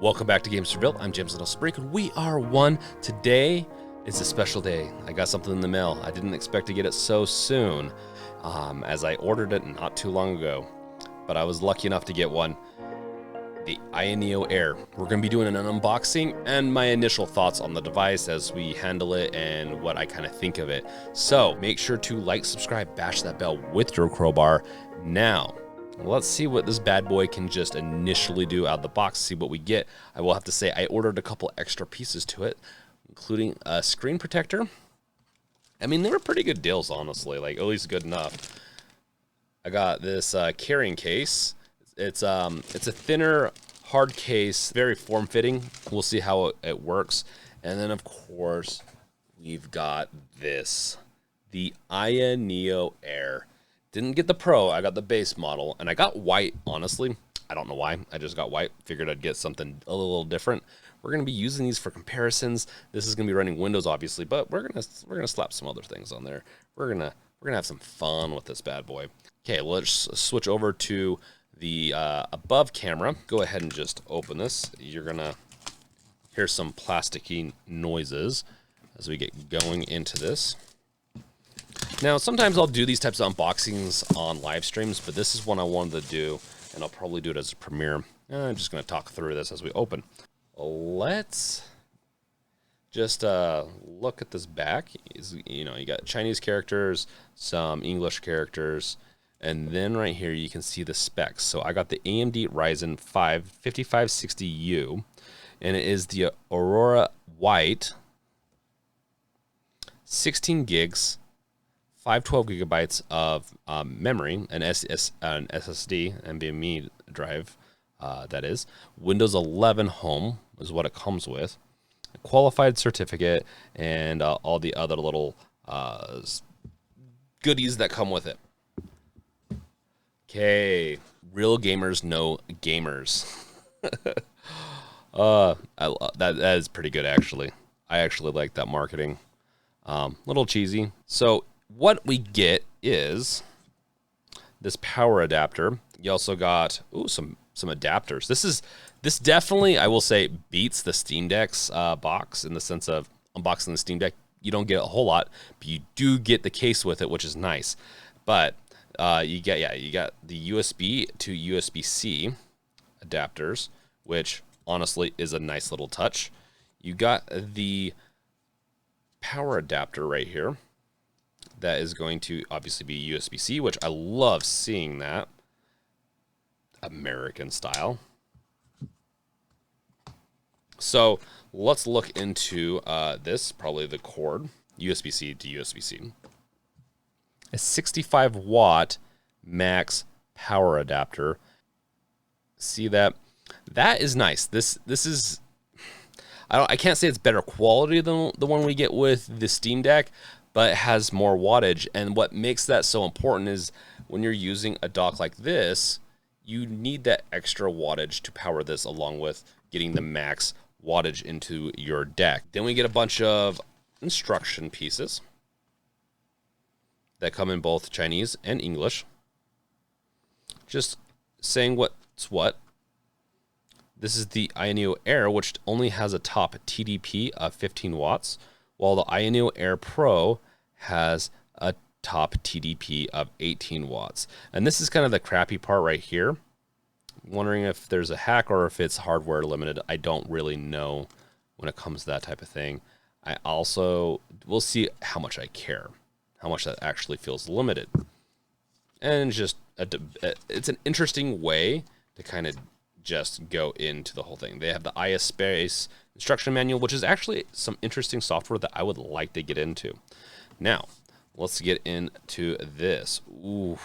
Welcome back to Games for Built. I'm James Little Sprink, and we are one. Today is a special day. I got something in the mail. I didn't expect to get it so soon, as I ordered it not too long ago, but I was lucky enough to get one. The AYANEO Air. We're going to be doing an unboxing and my initial thoughts on the device as we handle it and what I kind of think of it. So make sure to like, subscribe, bash that bell with your crowbar. Now, let's see what this bad boy can just initially do out of the box, see what we get. I will have to say I ordered a couple extra pieces to it, including a screen protector. I mean, they were pretty good deals, honestly, like at least good enough. I got this carrying case. It's a thinner, hard case, very form-fitting. We'll see how it works. And then, of course, we've got this, the AYANEO Air. Didn't get the Pro, I got the base model, and I got white, honestly. I don't know why, I just got white. Figured I'd get something a little different. We're gonna be using these for comparisons. This is gonna be running Windows, obviously, but we're gonna slap some other things on there. We're gonna have some fun with this bad boy. Okay, let's switch over to the above camera. Go ahead and just open this. You're gonna hear some plasticky noises as we get going into this. Now, sometimes I'll do these types of unboxings on live streams, but this is one I wanted to do, and I'll probably do it as a premiere. I'm just going to talk through this as we open. Let's just look at this back. You know, you got Chinese characters, some English characters, and then right here you can see the specs. So I got the AMD Ryzen 5 5560U, and it is the Aurora White, 16 gigs, 512 gigabytes of memory, an SSD, NVMe drive, that is. Windows 11 Home is what it comes with. A qualified certificate, and all the other little goodies that come with it. Okay, real gamers know gamers. That is pretty good, actually. I actually like that marketing. Little cheesy. So what we get is this power adapter. You also got some adapters. This definitely, I will say, beats the Steam Deck's box in the sense of unboxing the Steam Deck. You don't get a whole lot, but you do get the case with it, which is nice. But you got the USB to USB-C adapters, which honestly is a nice little touch. You got the power adapter right here. That is going to obviously be USB-C, which I love seeing that. American style. So let's look into this, probably the cord, USB-C to USB-C. A 65 watt max power adapter. See that? That is nice. This is, I can't say it's better quality than the one we get with the Steam Deck, but it has more wattage. And what makes that so important is when you're using a dock like this, you need that extra wattage to power this, along with getting the max wattage into your deck. Then we get a bunch of instruction pieces that come in both Chinese and English. Just saying what's what. This is the AYANEO Air, which only has a top TDP of 15 watts, while the AYANEO Air Pro has a top TDP of 18 watts. And this is kind of the crappy part right here. I'm wondering if there's a hack or if it's hardware limited. I don't really know when it comes to that type of thing. We'll see how much I care, how much that actually feels limited. And just, it's an interesting way to kind of just go into the whole thing. They have the iSpace instruction manual, which is actually some interesting software that I would like to get into. Now, let's get into this. Ooh,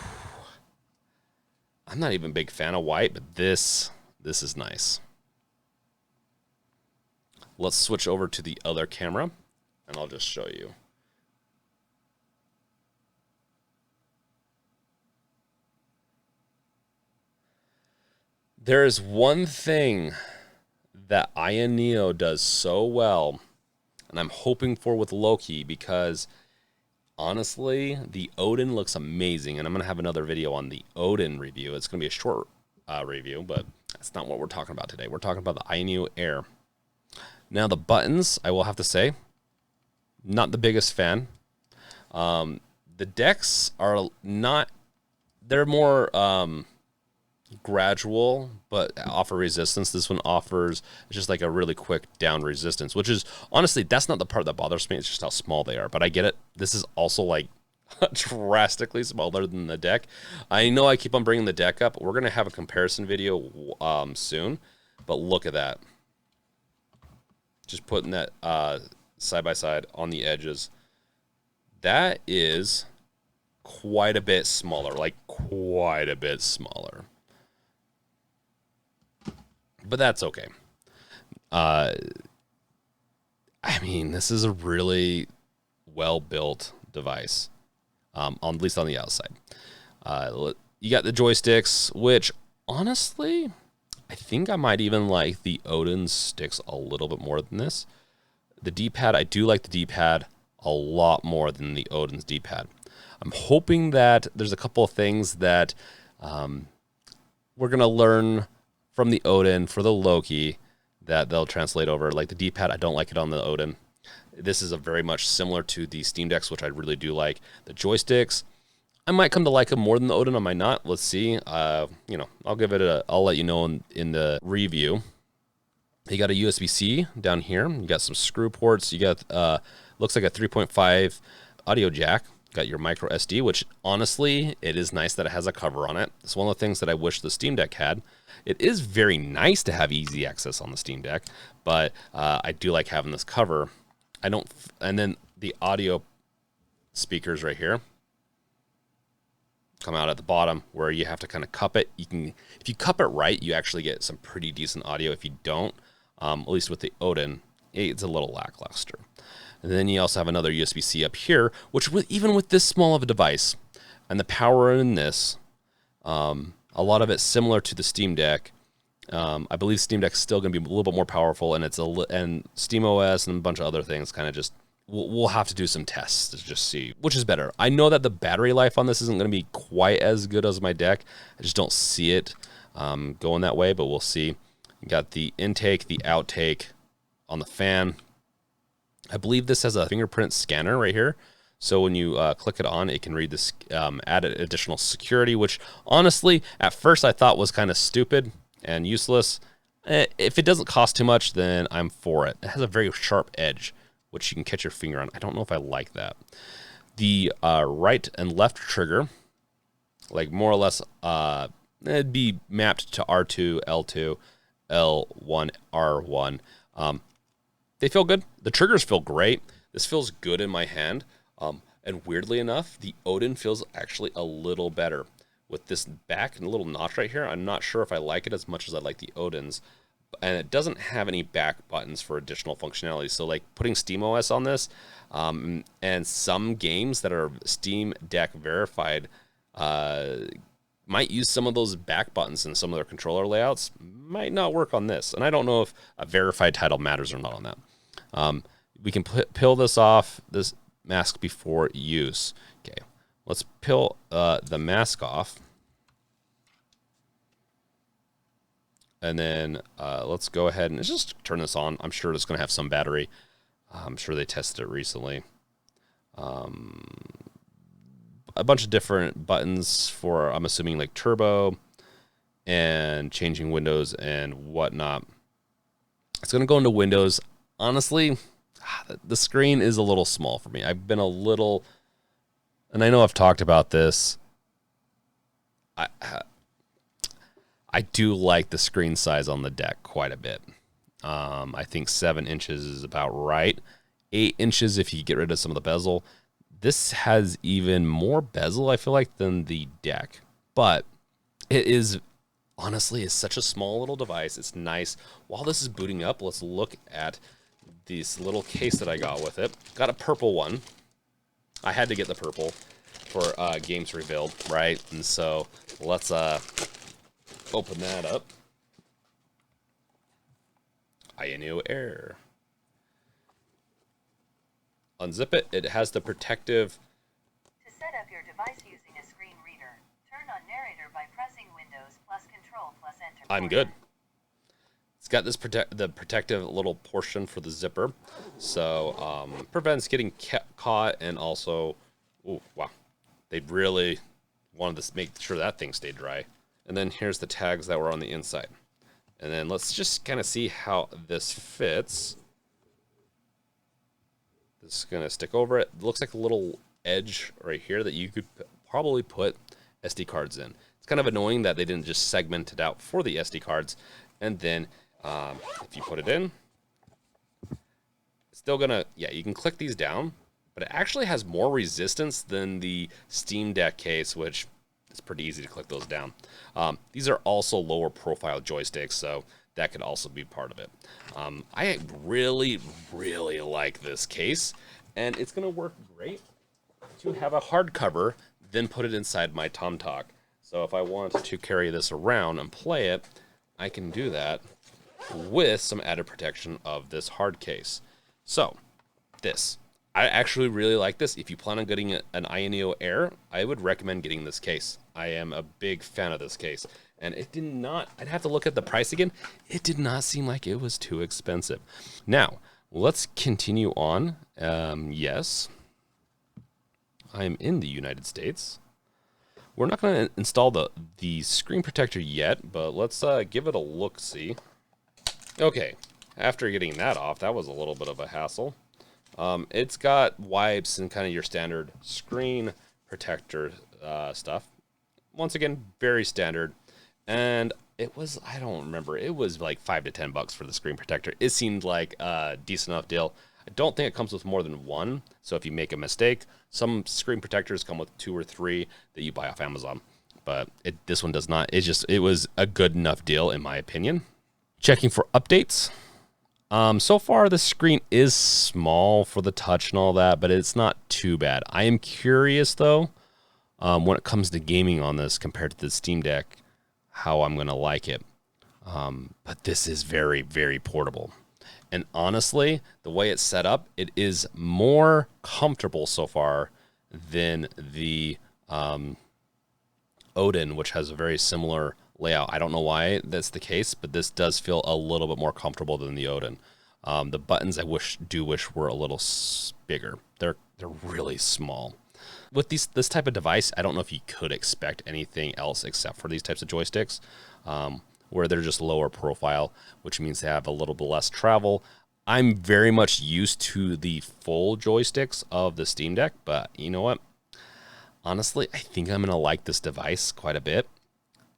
I'm not even a big fan of white, but this is nice. Let's switch over to the other camera, and I'll just show you. There is one thing that AYANEO does so well, and I'm hoping for with Loki, because honestly, the Odin looks amazing, and I'm going to have another video on the Odin review. It's going to be a short review, but That's not what we're talking about today. We're talking about the AYANEO Air. Now the buttons, I will have to say, not the biggest fan. The decks are not, they're more gradual, but offer resistance. This one offers just like a really quick down resistance, which is, honestly, that's not the part that bothers me. It's just how small they are, but I get it. This is also like drastically smaller than the deck. I know I keep on bringing the deck up. We're going to have a comparison video soon, but look at that. Just putting that side by side on the edges. That is quite a bit smaller, like quite a bit smaller. But that's okay. I mean, this is a really well-built device, at least on the outside. You got the joysticks, which honestly, I think I might even like the Odin sticks a little bit more than this. The D-pad, I do like the D-pad a lot more than the Odin's D-pad. I'm hoping that there's a couple of things that we're going to learn from the Odin for the Loki that they'll translate over. Like the D-pad, I don't like it on the Odin. This is a very much similar to the Steam Decks, which I really do like. The joysticks, I might come to like them more than the Odin. I might not. Let's see. You know, I'll let you know in the review. You got a USB-C down here. You got some screw ports. You got, looks like a 3.5 audio jack. Got your micro SD, which honestly, it is nice that it has a cover on it. It's one of the things that I wish the Steam Deck had. It is very nice to have easy access on the Steam Deck, but I do like having this cover. And then the audio speakers right here come out at the bottom where you have to kind of cup it. If you cup it right, you actually get some pretty decent audio. If you don't, at least with the Odin, it's a little lackluster. And then you also have another USB-C up here, which even with this small of a device and the power in this, a lot of it's similar to the Steam Deck. I believe Steam Deck is still going to be a little bit more powerful, and and SteamOS and a bunch of other things kind of just, we'll have to do some tests to just see which is better. I know that the battery life on this isn't going to be quite as good as my deck. I just don't see it going that way, but we'll see. You got the intake, the outtake on the fan. I believe this has a fingerprint scanner right here. So when you click it on, it can read this, add additional security, which honestly, at first I thought was kind of stupid and useless. If it doesn't cost too much, then I'm for it. It has a very sharp edge, which you can catch your finger on. I don't know if I like that. The right and left trigger, like more or less, it'd be mapped to R2, L2, L1, R1. They feel good. The triggers feel great. This feels good in my hand. And weirdly enough, the Odin feels actually a little better. With this back and a little notch right here, I'm not sure if I like it as much as I like the Odin's. And it doesn't have any back buttons for additional functionality. So like putting SteamOS on this, and some games that are Steam Deck verified might use some of those back buttons in some of their controller layouts, might not work on this. And I don't know if a verified title matters or not on that. We can peel this off, this mask before use. Okay, let's peel the mask off. And then let's go ahead and just turn this on. I'm sure it's going to have some battery. I'm sure they tested it recently. A bunch of different buttons for, I'm assuming, like turbo and changing windows and whatnot. It's going to go into Windows. Honestly, the screen is a little small for me. I've been a little, and I know I've talked about this. I do like the screen size on the deck quite a bit. I think 7 inches is about right. 8 inches if you get rid of some of the bezel. This has even more bezel, I feel like, than the deck. But it is, honestly, it's such a small little device. It's nice. While this is booting up, let's look at this little case that I got with it. Got a purple one. I had to get the purple for games revealed, right? And so let's open that up. AYANEO Air. Unzip it. It has the protective. To set up your device using a screen reader, turn on narrator by pressing Windows plus Control plus Enter. I'm good. It's got this the protective little portion for the zipper, so prevents getting caught, and also, oh wow, they really wanted to make sure that thing stayed dry. And then here's the tags that were on the inside. And then let's just kind of see how this fits. This is gonna stick over it. It looks like a little edge right here that you could probably put SD cards in. It's kind of annoying that they didn't just segment it out for the SD cards. And then if you put it in, it's still gonna, yeah, you can click these down, but it actually has more resistance than the Steam Deck case, which is pretty easy to click those down. These are also lower profile joysticks, so that could also be part of it. I really, really like this case, and it's gonna work great to have a hardcover, then put it inside my TomTalk. So if I want to carry this around and play it, I can do that with some added protection of this hard case. So this, I actually really like this. If you plan on getting an AYANEO Air, I would recommend getting this case. I am a big fan of this case. And it did not, I'd have to look at the price again. It did not seem like it was too expensive. Now, let's continue on. Yes, I am in the United States. We're not going to install the screen protector yet, but let's give it a look-see. Okay, after getting that off, that was a little bit of a hassle. It's got wipes and kind of your standard screen protector stuff. Once again, very standard. And it was, I don't remember, it was like $5 to $10 for the screen protector. It seemed like a decent enough deal. I don't think it comes with more than one. So if you make a mistake, some screen protectors come with 2 or 3 that you buy off Amazon. But this one does not. It was a good enough deal in my opinion. Checking for updates. So far the screen is small for the touch and all that, but it's not too bad. I am curious though, when it comes to gaming on this compared to the Steam Deck, how I'm going to like it. But this is very, very portable. And honestly, the way it's set up, it is more comfortable so far than the Odin, which has a very similar layout. I don't know why that's the case, but this does feel a little bit more comfortable than the Odin. The buttons I do wish were a little bigger. They're really small. With this type of device, I don't know if you could expect anything else except for these types of joysticks, where they're just lower profile, which means they have a little bit less travel. I'm very much used to the full joysticks of the Steam Deck, but you know what? Honestly, I think I'm going to like this device quite a bit.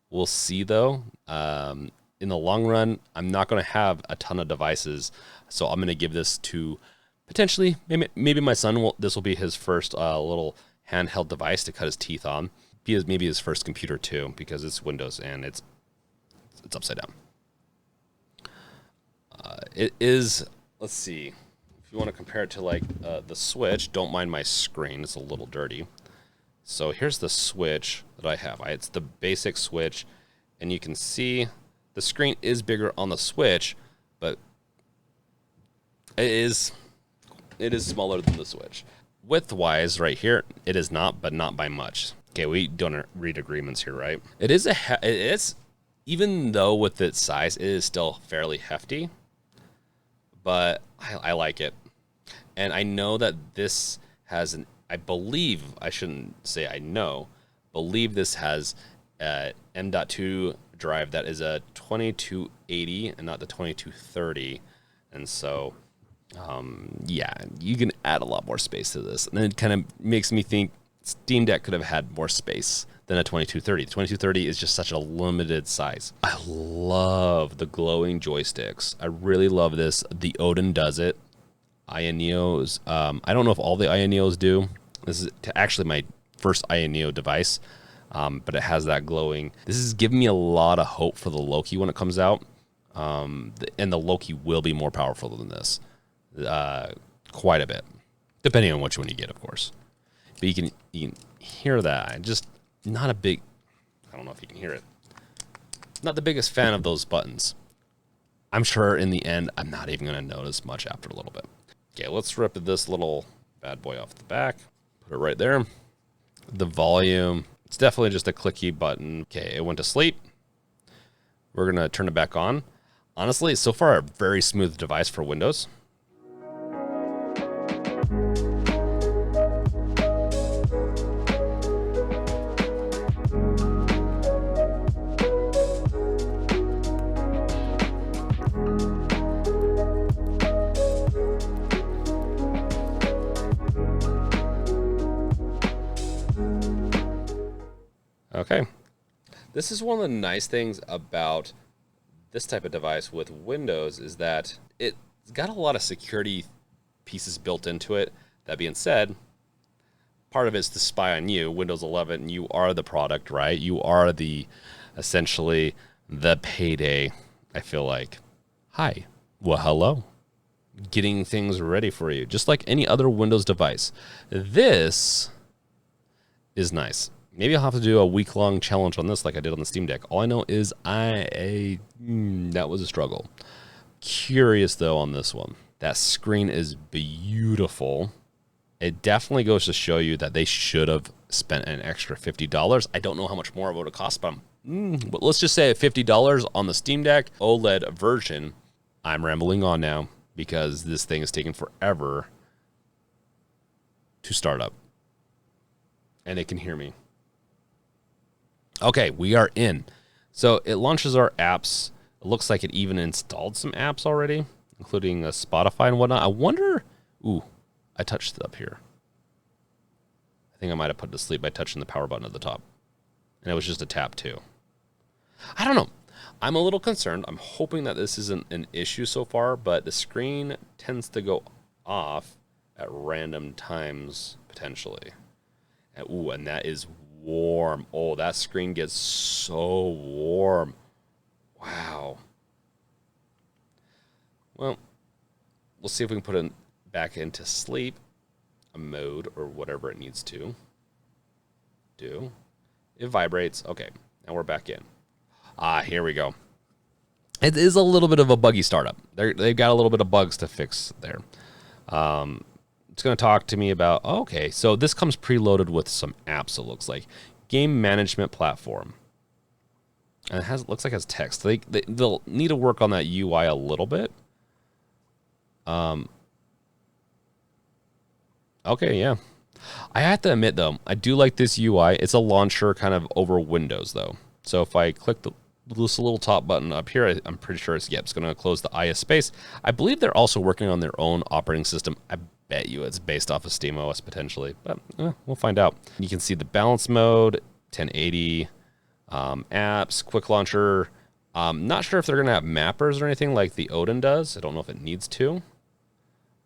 We'll see, though. In the long run, I'm not going to have a ton of devices, so I'm going to give this to potentially, maybe my son. This will be his first little handheld device to cut his teeth on. Maybe his first computer too, because it's Windows and it's upside down. It is. Let's see. If you want to compare it to like the Switch, don't mind my screen. It's a little dirty. So here's the Switch that I have. It's the basic Switch, and you can see the screen is bigger on the Switch, but it is smaller than the Switch. Width-wise, right here, it is not, but not by much. Okay, we don't read agreements here, right? It is even though with its size, it is still fairly hefty, but I like it. And I know that this has I believe this has a M.2 drive that is a 2280 and not the 2230. And so, yeah, you can add a lot more space to this. And it kind of makes me think Steam Deck could have had more space than a 2230. The 2230 is just such a limited size. I love the glowing joysticks. I really love this. The Odin does it. AYANEOs, I don't know if all the AYANEOs do. This is actually my first AYANEO device, but it has that glowing. This is giving me a lot of hope for the Loki when it comes out, and the Loki will be more powerful than this, quite a bit, depending on which one you get, of course. But you can hear that. I'm just not a big. I don't know if you can hear it. Not the biggest fan of those buttons. I'm sure in the end, I'm not even going to notice much after a little bit. Okay, let's rip this little bad boy off the back. Put it right there. The volume, it's definitely just a clicky button. Okay, it went to sleep. We're going to turn it back on. Honestly, so far a very smooth device for Windows. Okay. This is one of the nice things about this type of device with Windows is that it's got a lot of security pieces built into it. That being said, part of it's to spy on you. Windows 11, you are the product, right? You are essentially the payday, I feel like. Hi. Well, hello. Getting things ready for you, just like any other Windows device. This is nice. Maybe I'll have to do a week-long challenge on this like I did on the Steam Deck. All I know is that was a struggle. Curious, though, on this one. That screen is beautiful. It definitely goes to show you that they should have spent an extra $50. I don't know how much more it would have cost, but let's just say $50 on the Steam Deck OLED version. I'm rambling on now because this thing is taking forever to start up. And it can hear me. Okay, we are in. So it launches our apps. It looks like it even installed some apps already, including Spotify and whatnot. I wonder... Ooh, I touched it up here. I think I might have put it to sleep by touching the power button at the top. And it was just a tap, too. I don't know. I'm a little concerned. I'm hoping that this isn't an issue so far, but the screen tends to go off at random times, potentially. And that is warm. Oh, that screen gets so warm. Wow. Well, we'll see if we can put it back into sleep mode or whatever it needs to do. It vibrates. Okay, now we're back in. Here we go. It is a little bit of a buggy startup. They've got a little bit of bugs to fix there. It's going to talk to me about, okay, so this comes preloaded with some apps, it looks like. Game management platform. And it looks like it has text. They'll need to work on that UI a little bit. Okay, yeah. I have to admit, though, I do like this UI. It's a launcher kind of over Windows, though. So if I click this little top button up here, I'm pretty sure it's going to close the IS space. I believe they're also working on their own operating system. I bet you it's based off of SteamOS potentially, but we'll find out. You can see the balance mode, 1080, apps, quick launcher. Not sure if they're going to have mappers or anything like the Odin does. I don't know if it needs to.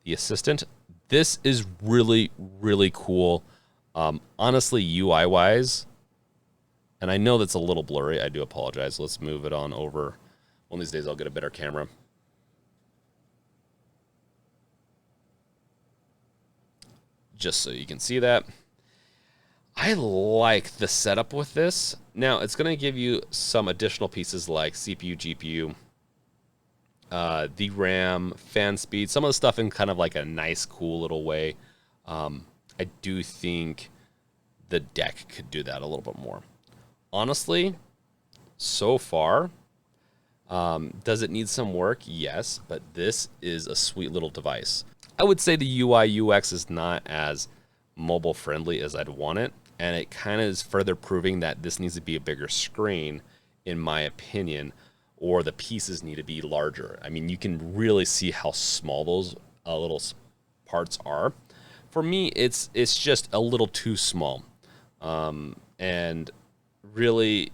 The assistant. This is really, really cool. Honestly, UI-wise, and I know that's a little blurry. I do apologize. Let's move it on over. One of these days I'll get a better camera. Just so you can see that. I like the setup with this. Now, it's going to give you some additional pieces like CPU, GPU, the RAM, fan speed, some of the stuff in kind of like a nice, cool little way. I do think the deck could do that a little bit more. Honestly, so far, does it need some work? Yes, but this is a sweet little device. I would say the UI UX is not as mobile friendly as I'd want it, and it kind of is further proving that this needs to be a bigger screen, in my opinion, or the pieces need to be larger. I mean, you can really see how small those little parts are. For me, it's just a little too small, and really,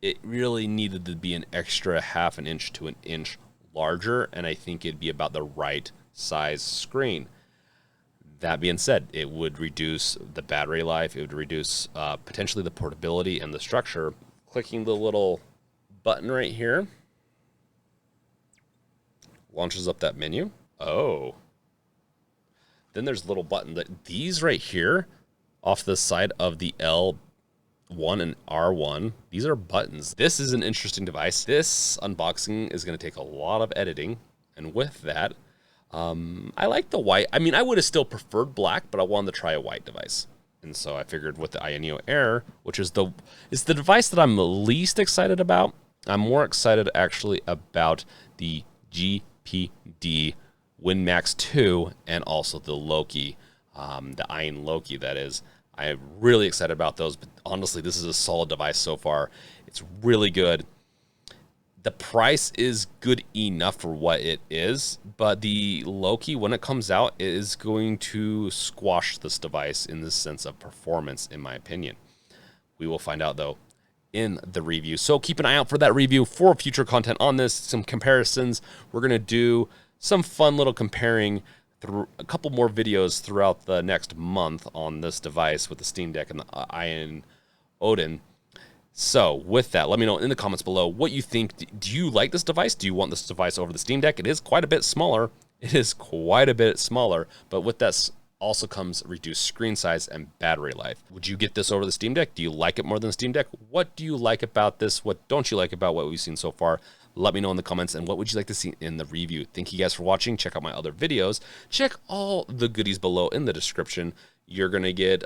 it really needed to be an extra half an inch to an inch larger, and I think it'd be about the right size screen. That being said, it would reduce the battery life. It would reduce potentially the portability and the structure. Clicking the little button right here launches up that menu. Oh. Then there's a little button that these right here off the side of the L1 and R1, these are buttons. This is an interesting device. This unboxing is going to take a lot of editing. And with that, I like the white. I mean, I would have still preferred black, but I wanted to try a white device. And so I figured with the AYANEO Air, which is the device that I'm the least excited about I'm more excited actually about the GPD WinMax 2 and also the Loki, the Iron Loki, that is. I'm really excited about those, but honestly, this is a solid device so far. It's really good. The price is good enough for what it is, but the Loki, when it comes out, is going to squash this device in the sense of performance, in my opinion. We will find out, though, in the review. So keep an eye out for that review for future content on this, some comparisons. We're going to do some fun little comparing through a couple more videos throughout the next month on this device with the Steam Deck and the AYANEO Air. So with that, let me know in the comments below what you think. Do you like this device? Do you want this device over the Steam Deck? It is quite a bit smaller. It is quite a bit smaller, but with that also comes reduced screen size and battery life. Would you get this over the Steam Deck? Do you like it more than the Steam Deck? What do you like about this? What don't you like about what we've seen so far? Let me know in the comments, and what would you like to see in the review? Thank you guys for watching. Check out my other videos. Check all the goodies below in the description. You're going to get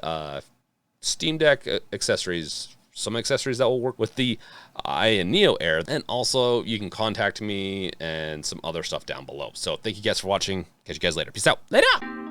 Steam Deck accessories, some accessories that will work with the AYANEO Air, and also you can contact me and some other stuff down below. So thank you guys for watching. Catch you guys later. Peace out. Later.